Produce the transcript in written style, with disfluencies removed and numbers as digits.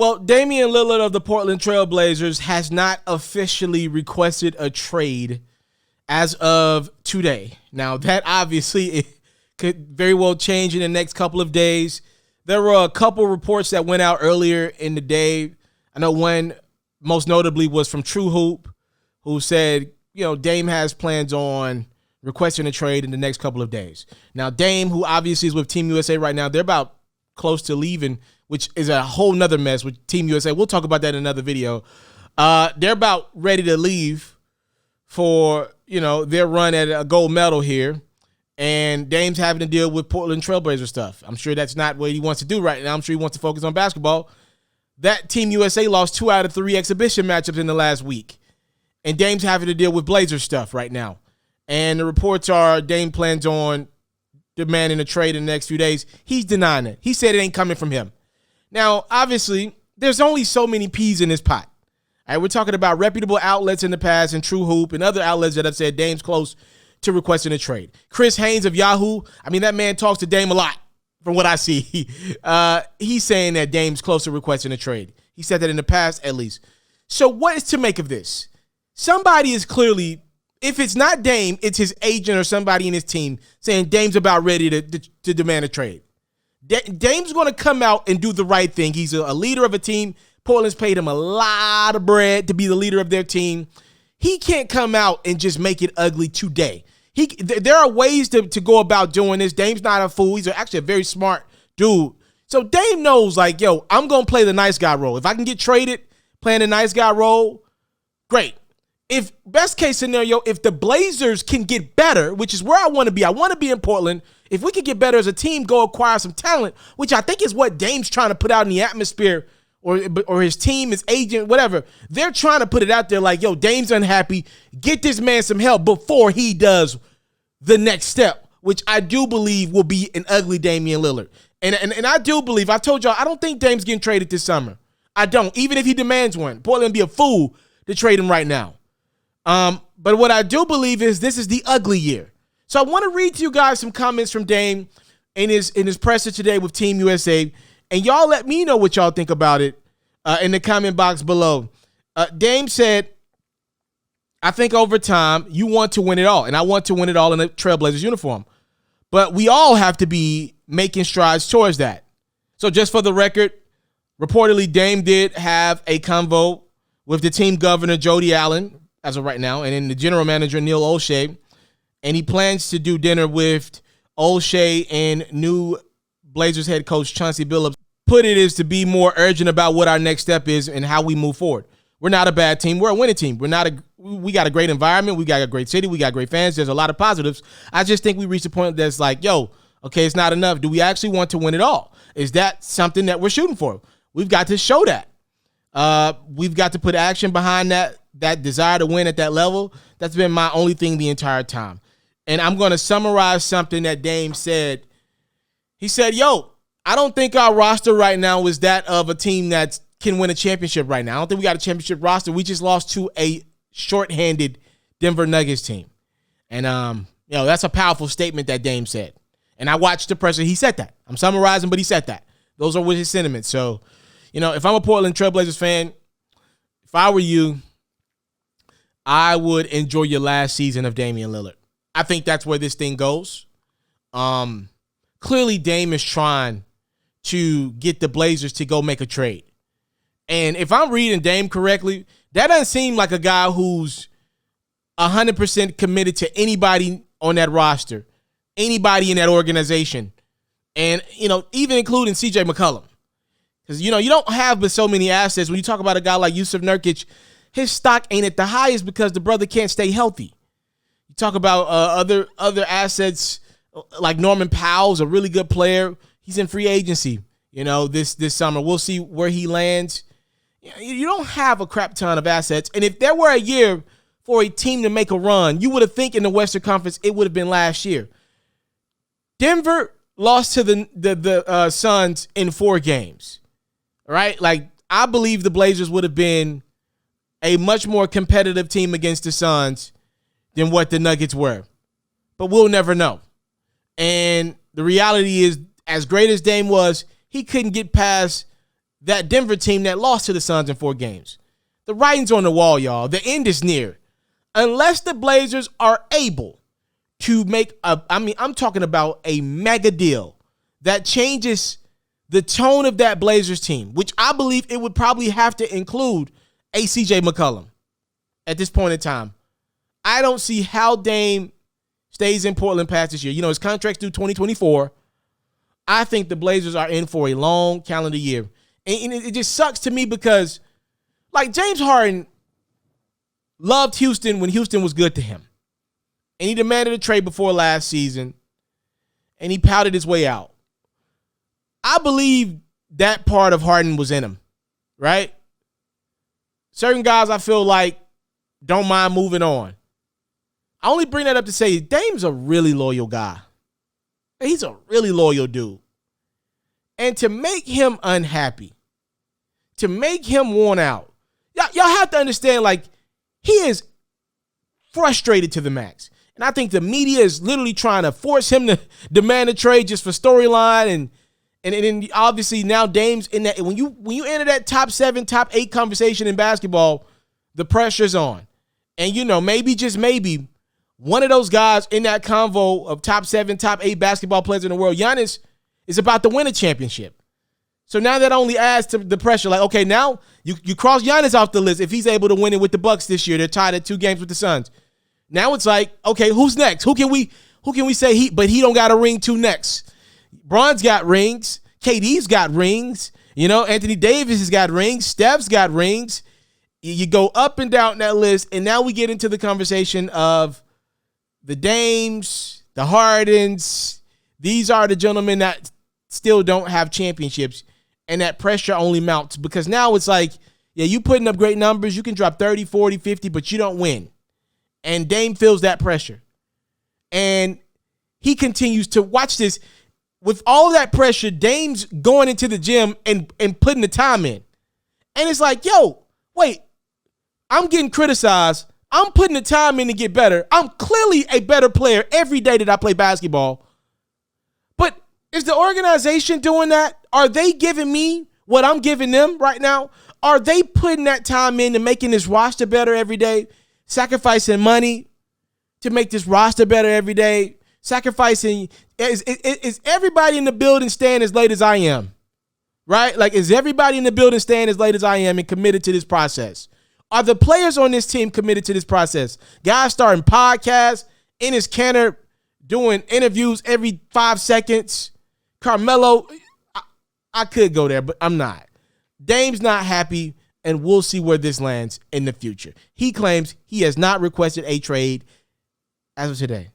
Well, Damian Lillard of the Portland Trailblazers has not officially requested a trade as of today. Now, that obviously it could very well change in the next couple of days. There were a couple reports that went out earlier in the day. I know one most notably was from True Hoop, who said, Dame has plans on requesting a trade in the next couple of days. Now, Dame, who obviously is with Team USA right now, they're about close to leaving, which is a whole nother mess with Team USA. We'll talk about that in another video. They're about ready to leave for, their run at a gold medal here. And Dame's having to deal with Portland Trailblazer stuff. I'm sure that's not what he wants to do right now. I'm sure he wants to focus on basketball. That Team USA lost 2 out of 3 exhibition matchups in the last week. And Dame's having to deal with Blazer stuff right now. And the reports are Dame plans on demanding a trade in the next few days. He's denying it. He said it ain't coming from him. Now, obviously, there's only so many peas in this pot. All right, we're talking about reputable outlets in the past and True Hoop and other outlets that have said Dame's close to requesting a trade. Chris Haynes of Yahoo, that man talks to Dame a lot from what I see. He's saying that Dame's close to requesting a trade. He said that in the past, at least. So what is to make of this? Somebody is clearly, if it's not Dame, it's his agent or somebody in his team saying Dame's about ready to demand a trade. Dame's going to come out and do the right thing. He's a leader of a team. Portland's paid him a lot of bread to be the leader of their team. He can't come out and just make it ugly today. There are ways to go about doing this. Dame's not a fool. He's actually a very smart dude. So Dame knows, I'm going to play the nice guy role. If I can get traded playing the nice guy role, great. If best case scenario, if the Blazers can get better, which is where I want to be. I want to be in Portland. If we could get better as a team, go acquire some talent, which I think is what Dame's trying to put out in the atmosphere, or his team, his agent, whatever. They're trying to put it out there Dame's unhappy. Get this man some help before he does the next step, which I do believe will be an ugly Damian Lillard. And I do believe, I told y'all, I don't think Dame's getting traded this summer. I don't. Even if he demands one. Portland would be a fool to trade him right now. But what I do believe is this is the ugly year. So I want to read to you guys some comments from Dame in his presser today with Team USA. And y'all let me know what y'all think about it in the comment box below. Dame said, I think over time you want to win it all. And I want to win it all in a Trailblazers uniform. But we all have to be making strides towards that. So just for the record, reportedly Dame did have a convo with the team governor, Jody Allen, as of right now, and then the general manager, Neil O'Shea. And he plans to do dinner with O'Shea and new Blazers head coach Chauncey Billups. Put it is to be more urgent about what our next step is and how we move forward. We're not a bad team. We're a winning team. We got a great environment. We got a great city. We got great fans. There's a lot of positives. I just think we reached a point that's okay, it's not enough. Do we actually want to win it all? Is that something that we're shooting for? We've got to show that. We've got to put action behind that desire to win at that level. That's been my only thing the entire time. And I'm going to summarize something that Dame said. He said, I don't think our roster right now is that of a team that can win a championship right now. I don't think we got a championship roster. We just lost to a shorthanded Denver Nuggets team. And, that's a powerful statement that Dame said. And I watched the presser. He said that. I'm summarizing, but he said that. Those are his sentiments. So, if I'm a Portland Trailblazers fan, if I were you, I would enjoy your last season of Damian Lillard. I think that's where this thing goes. Clearly, Dame is trying to get the Blazers to go make a trade. And if I'm reading Dame correctly, that doesn't seem like a guy who's 100% committed to anybody on that roster, anybody in that organization, and, even including C.J. McCollum. Because, you don't have but so many assets. When you talk about a guy like Yusuf Nurkic, his stock ain't at the highest because the brother can't stay healthy. You talk about other assets like Norman Powell's a really good player. He's in free agency, this summer. We'll see where he lands. You don't have a crap ton of assets. And if there were a year for a team to make a run, you would have think in the Western Conference it would have been last year. Denver lost to the Suns in 4 games. All right? I believe the Blazers would have been a much more competitive team against the Suns than what the Nuggets were. But we'll never know. And the reality is, as great as Dame was, he couldn't get past that Denver team that lost to the Suns in 4 games. The writing's on the wall, y'all. The end is near. Unless the Blazers are able to make I'm talking about a mega deal that changes the tone of that Blazers team, which I believe it would probably have to include a CJ McCollum at this point in time. I don't see how Dame stays in Portland past this year. His contract's due 2024. I think the Blazers are in for a long calendar year. And it just sucks to me because, James Harden loved Houston when Houston was good to him. And he demanded a trade before last season. And he pouted his way out. I believe that part of Harden was in him, right? Certain guys I feel like don't mind moving on. I only bring that up to say Dame's a really loyal guy. He's a really loyal dude. And to make him unhappy, to make him worn out, y'all have to understand, he is frustrated to the max. And I think the media is literally trying to force him to demand a trade just for storyline. And then obviously now Dame's in that. When you enter that top 7, top 8 conversation in basketball, the pressure's on. And, maybe, just maybe, one of those guys in that convo of top 7, top 8 basketball players in the world, Giannis, is about to win a championship. So now that only adds to the pressure. Okay, now you cross Giannis off the list if he's able to win it with the Bucks this year. They're tied at 2 games with the Suns. Now it's okay, who's next? Who can we say but he don't got a ring to next? Bron's got rings. KD's got rings. Anthony Davis has got rings. Steph's got rings. You go up and down that list, and now we get into the conversation of the Dames, the Hardens. These are the gentlemen that still don't have championships, and that pressure only mounts because now it's you putting up great numbers. You can drop 30, 40, 50, but you don't win. And Dame feels that pressure. And he continues to watch this. With all that pressure, Dame's going into the gym and putting the time in. And it's wait, I'm getting criticized. I'm putting the time in to get better. I'm clearly a better player every day that I play basketball. But is the organization doing that? Are they giving me what I'm giving them right now? Are they putting that time into making this roster better every day? Sacrificing money to make this roster better every day? Sacrificing, is everybody in the building staying as late as I am? Right? Is everybody in the building staying as late as I am and committed to this process? Are the players on this team committed to this process? Guys starting podcasts, Enes Kanter doing interviews every 5 seconds. Carmelo, I could go there, but I'm not. Dame's not happy, and we'll see where this lands in the future. He claims he has not requested a trade as of today.